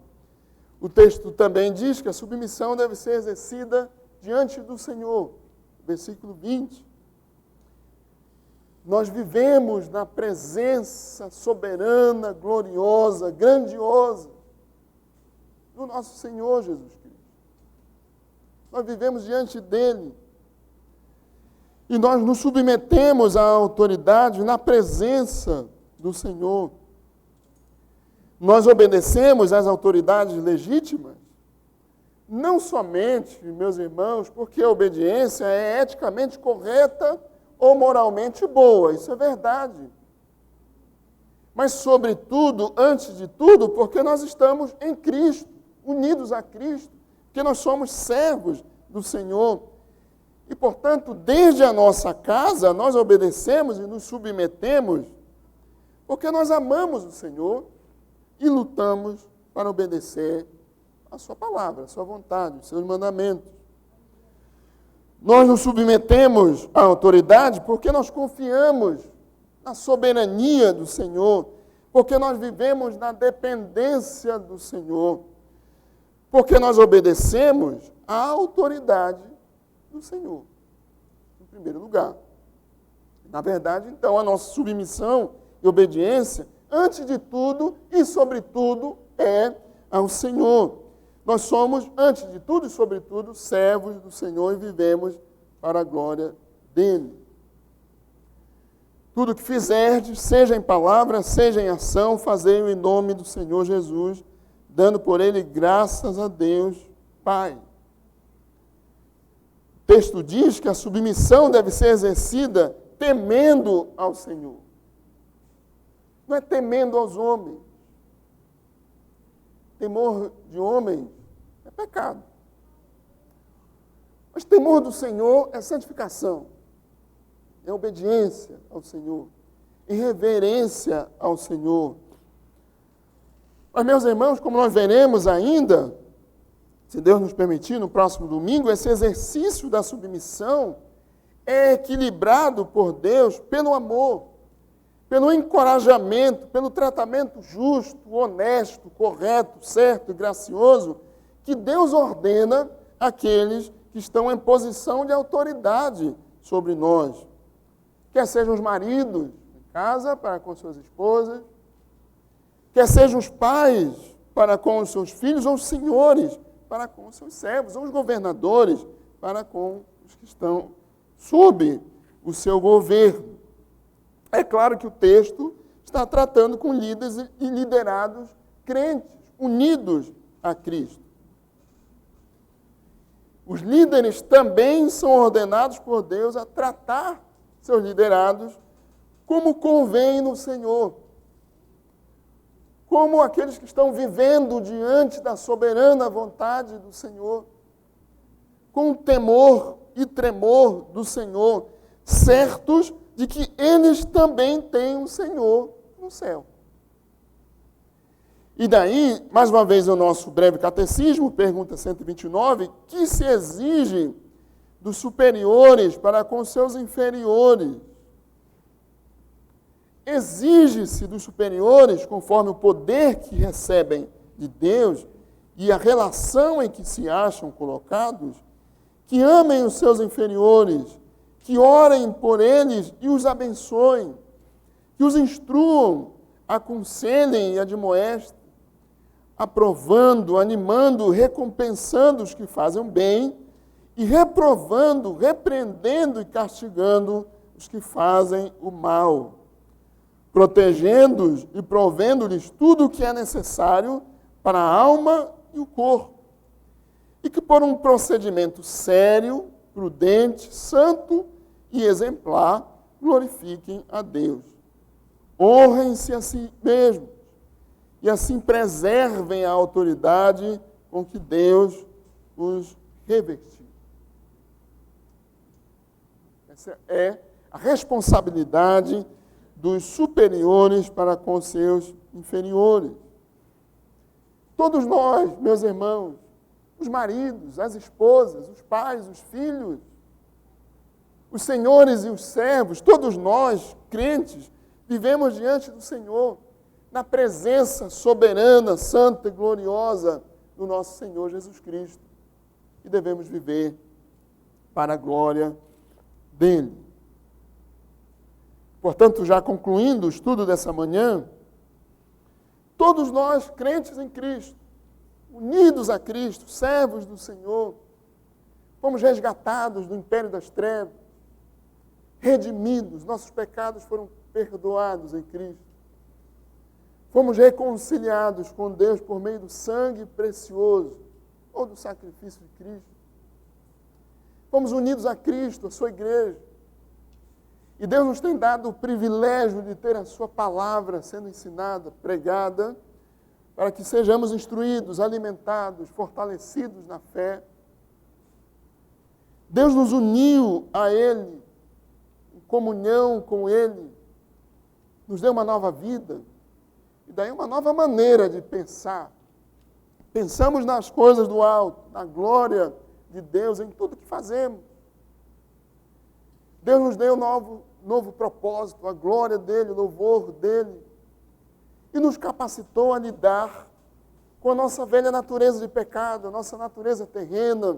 O texto também diz que a submissão deve ser exercida diante do Senhor. Versículo 20. Nós vivemos na presença soberana, gloriosa, grandiosa do nosso Senhor Jesus Cristo. Nós vivemos diante dele. E nós nos submetemos à autoridade na presença do Senhor. Nós obedecemos às autoridades legítimas, não somente, meus irmãos, porque a obediência é eticamente correta ou moralmente boa, isso é verdade. Mas, sobretudo, antes de tudo, porque nós estamos em Cristo, unidos a Cristo, porque nós somos servos do Senhor. E, portanto, desde a nossa casa, nós obedecemos e nos submetemos, porque nós amamos o Senhor e lutamos para obedecer a sua palavra, a sua vontade, os seus mandamentos. Nós nos submetemos à autoridade porque nós confiamos na soberania do Senhor, porque nós vivemos na dependência do Senhor, porque nós obedecemos à autoridade do Senhor, em primeiro lugar. Na verdade, então, a nossa submissão e obediência, antes de tudo e sobretudo, é ao Senhor. Nós somos, antes de tudo e sobretudo, servos do Senhor e vivemos para a glória dele. Tudo que fizerdes, seja em palavra, seja em ação, fazei-o em nome do Senhor Jesus, dando por ele graças a Deus, Pai. O texto diz que a submissão deve ser exercida temendo ao Senhor. Não é temendo aos homens. Temor de homens é pecado. Mas temor do Senhor é santificação, é obediência ao Senhor, é reverência ao Senhor. Mas, meus irmãos, como nós veremos ainda, se Deus nos permitir, no próximo domingo, esse exercício da submissão é equilibrado por Deus pelo amor, pelo encorajamento, pelo tratamento justo, honesto, correto, certo e gracioso que Deus ordena àqueles que estão em posição de autoridade sobre nós. Quer sejam os maridos em casa para com suas esposas, quer sejam os pais para com os seus filhos, ou os senhores para com os seus servos, ou os governadores para com os que estão sob o seu governo. É claro que o texto está tratando com líderes e liderados crentes, unidos a Cristo. Os líderes também são ordenados por Deus a tratar seus liderados como convém no Senhor, como aqueles que estão vivendo diante da soberana vontade do Senhor, com temor e tremor do Senhor, certos de que eles também têm um Senhor no céu. E daí, mais uma vez, o nosso breve catecismo, pergunta 129, que se exige dos superiores para com seus inferiores? Exige-se dos superiores, conforme o poder que recebem de Deus e a relação em que se acham colocados, que amem os seus inferiores, que orem por eles e os abençoem, que os instruam, aconselhem e admoestem, aprovando, animando, recompensando os que fazem bem e reprovando, repreendendo e castigando os que fazem o mal, protegendo-os e provendo-lhes tudo o que é necessário para a alma e o corpo, e que por um procedimento sério, prudente, santo e exemplar, glorifiquem a Deus. Honrem-se a si mesmos e assim preservem a autoridade com que Deus os revestiu. Essa é a responsabilidade dos superiores para com os seus inferiores. Todos nós, meus irmãos, os maridos, as esposas, os pais, os filhos, os senhores e os servos, todos nós, crentes, vivemos diante do Senhor, na presença soberana, santa e gloriosa do nosso Senhor Jesus Cristo. E devemos viver para a glória dele. Portanto, já concluindo o estudo dessa manhã, todos nós, crentes em Cristo, unidos a Cristo, servos do Senhor, fomos resgatados do império das trevas, redimidos, nossos pecados foram perdoados em Cristo. Fomos reconciliados com Deus por meio do sangue precioso, ou do sacrifício de Cristo. Fomos unidos a Cristo, a sua igreja. E Deus nos tem dado o privilégio de ter a sua palavra sendo ensinada, pregada, para que sejamos instruídos, alimentados, fortalecidos na fé. Deus nos uniu a Ele, em comunhão com Ele, nos deu uma nova vida, e daí uma nova maneira de pensar. Pensamos nas coisas do alto, na glória de Deus em tudo que fazemos. Deus nos deu um novo propósito, a glória dEle, o louvor dEle, e nos capacitou a lidar com a nossa velha natureza de pecado, a nossa natureza terrena,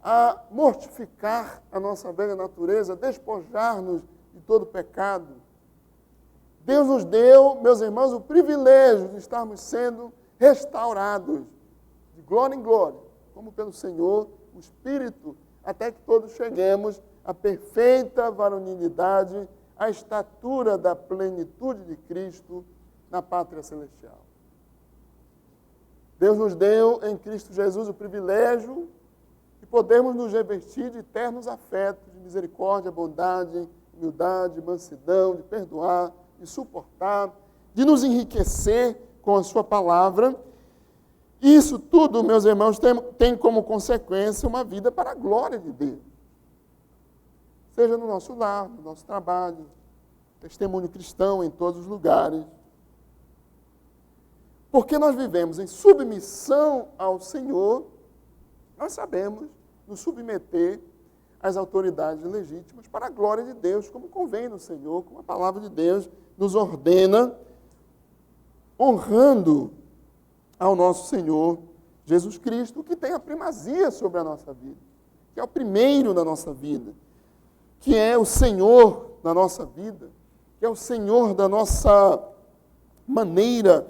a mortificar a nossa velha natureza, a despojar-nos de todo pecado. Deus nos deu, meus irmãos, o privilégio de estarmos sendo restaurados de glória em glória, como pelo Senhor, o Espírito, até que todos cheguemos à perfeita varonilidade, à estatura da plenitude de Cristo na pátria celestial. Deus nos deu em Cristo Jesus o privilégio de podermos nos revestir de eternos afetos, de misericórdia, bondade, humildade, mansidão, de perdoar, de suportar, de nos enriquecer com a sua palavra. Isso tudo, meus irmãos, tem como consequência uma vida para a glória de Deus. Seja no nosso lar, no nosso trabalho, testemunho cristão em todos os lugares. Porque nós vivemos em submissão ao Senhor, nós sabemos nos submeter às autoridades legítimas para a glória de Deus, como convém no Senhor, como a palavra de Deus nos ordena, honrando ao nosso Senhor Jesus Cristo, que tem a primazia sobre a nossa vida, que é o primeiro na nossa vida, que é o Senhor da nossa vida, que é o Senhor da nossa maneira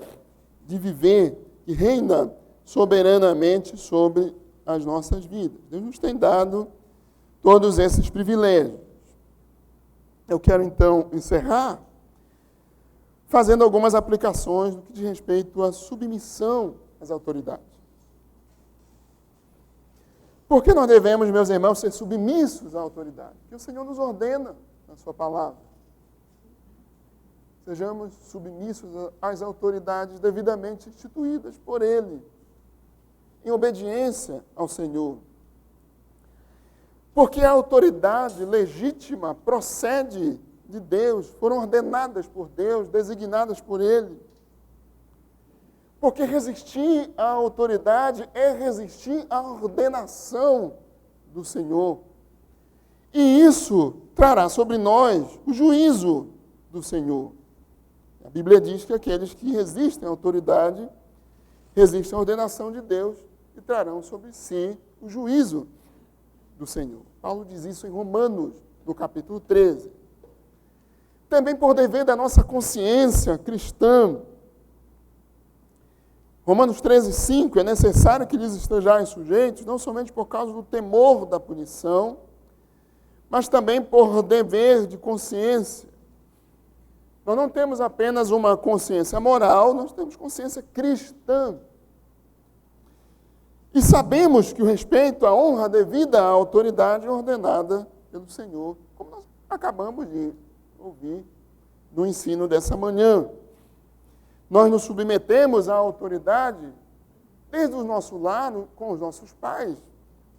de viver, que reina soberanamente sobre as nossas vidas. Deus nos tem dado todos esses privilégios. Eu quero, então, encerrar fazendo algumas aplicações no que diz respeito à submissão às autoridades. Por que nós devemos, meus irmãos, ser submissos à autoridade? Porque o Senhor nos ordena na sua palavra. Sejamos submissos às autoridades devidamente instituídas por Ele, em obediência ao Senhor. Porque a autoridade legítima procede de Deus, foram ordenadas por Deus, designadas por Ele. Porque resistir à autoridade é resistir à ordenação do Senhor. E isso trará sobre nós o juízo do Senhor. A Bíblia diz que aqueles que resistem à autoridade, resistem à ordenação de Deus e trarão sobre si o juízo do Senhor. Paulo diz isso em Romanos, no capítulo 13. Também por dever da nossa consciência cristã, Romanos 13:5, é necessário que lhes estejais sujeitos, não somente por causa do temor da punição, mas também por dever de consciência. Nós não temos apenas uma consciência moral, nós temos consciência cristã. E sabemos que o respeito, a honra devida à autoridade é ordenada pelo Senhor, como nós acabamos de ouvir no ensino dessa manhã. Nós nos submetemos à autoridade desde o nosso lar, com os nossos pais,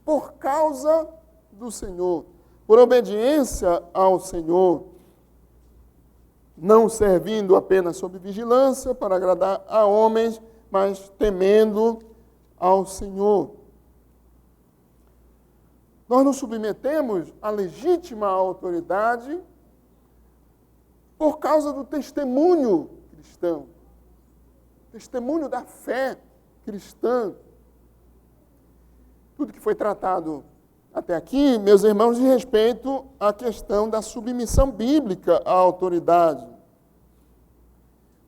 por causa do Senhor, por obediência ao Senhor, não servindo apenas sob vigilância para agradar a homens, mas temendo ao Senhor. Nós nos submetemos à legítima autoridade por causa do testemunho cristão, testemunho da fé cristã. Tudo que foi tratado até aqui, meus irmãos, diz respeito à questão da submissão bíblica à autoridade.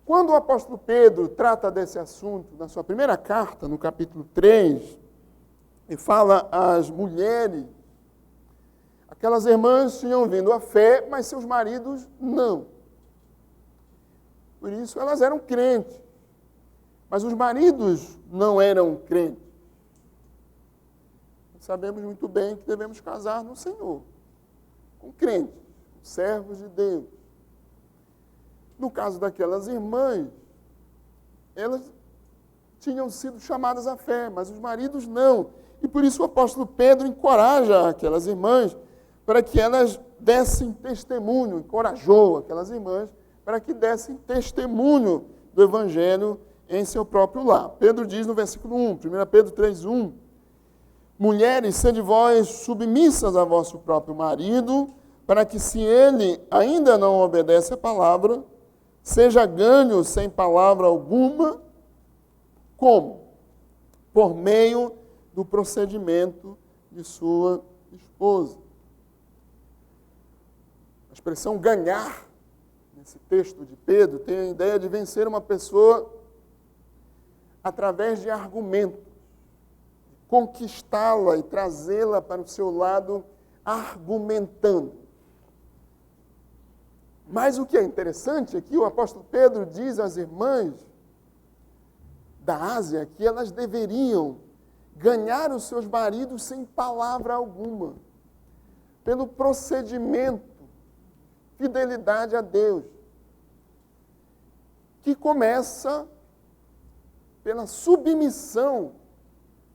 Quando o apóstolo Pedro trata desse assunto, na sua primeira carta, no capítulo 3, e fala às mulheres, aquelas irmãs tinham vindo à fé, mas seus maridos não. Por isso elas eram crentes, mas os maridos não eram crentes. Sabemos muito bem que devemos casar no Senhor, com crentes, com servos de Deus. No caso daquelas irmãs, elas tinham sido chamadas à fé, mas os maridos não. E por isso o apóstolo Pedro encoraja aquelas irmãs para que elas dessem testemunho, encorajou aquelas irmãs para que dessem testemunho do Evangelho em seu próprio lar. Pedro diz no versículo 1, 1 Pedro 3:1, mulheres, sede vós submissas a vosso próprio marido, para que, se ele ainda não obedece a palavra, seja ganho sem palavra alguma. Como? Por meio do procedimento de sua esposa. A expressão ganhar, nesse texto de Pedro, tem a ideia de vencer uma pessoa através de argumentos, conquistá-la e trazê-la para o seu lado argumentando. Mas o que é interessante é que o apóstolo Pedro diz às irmãs da Ásia que elas deveriam ganhar os seus maridos sem palavra alguma, pelo procedimento, fidelidade a Deus, que começa pela submissão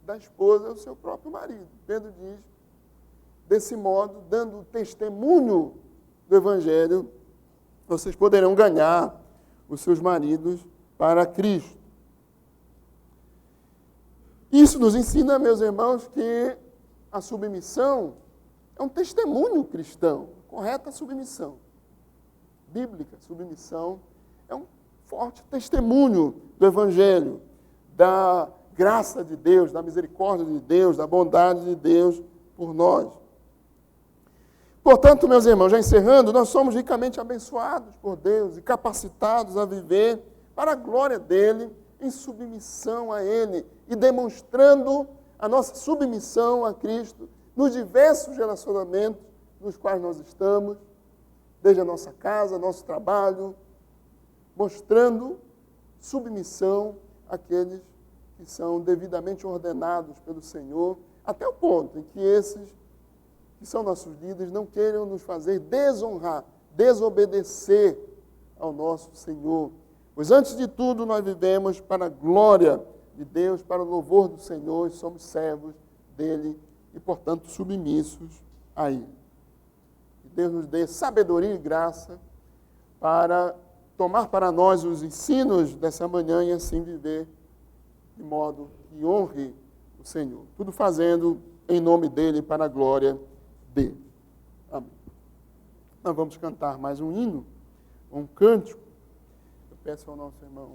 da esposa ao seu próprio marido. Pedro diz, desse modo, dando testemunho do Evangelho, vocês poderão ganhar os seus maridos para Cristo. Isso nos ensina, meus irmãos, que a submissão é um testemunho cristão, correta submissão. Bíblica, submissão é um forte testemunho do Evangelho, da graça de Deus, da misericórdia de Deus, da bondade de Deus por nós. Portanto, meus irmãos, já encerrando, nós somos ricamente abençoados por Deus e capacitados a viver para a glória dele, em submissão a ele e demonstrando a nossa submissão a Cristo nos diversos relacionamentos nos quais nós estamos, desde a nossa casa, nosso trabalho, mostrando submissão àqueles que são devidamente ordenados pelo Senhor, até o ponto em que esses que são nossos líderes não queiram nos fazer desonrar, desobedecer ao nosso Senhor. Pois antes de tudo nós vivemos para a glória de Deus, para o louvor do Senhor, e somos servos dele e, portanto, submissos a ele. Que Deus nos dê sabedoria e graça para tomar para nós os ensinos dessa manhã e assim viver de modo que honre o Senhor. Tudo fazendo em nome dele para a glória dele. Amém. Nós vamos cantar mais um hino, um cântico. Eu peço ao nosso irmão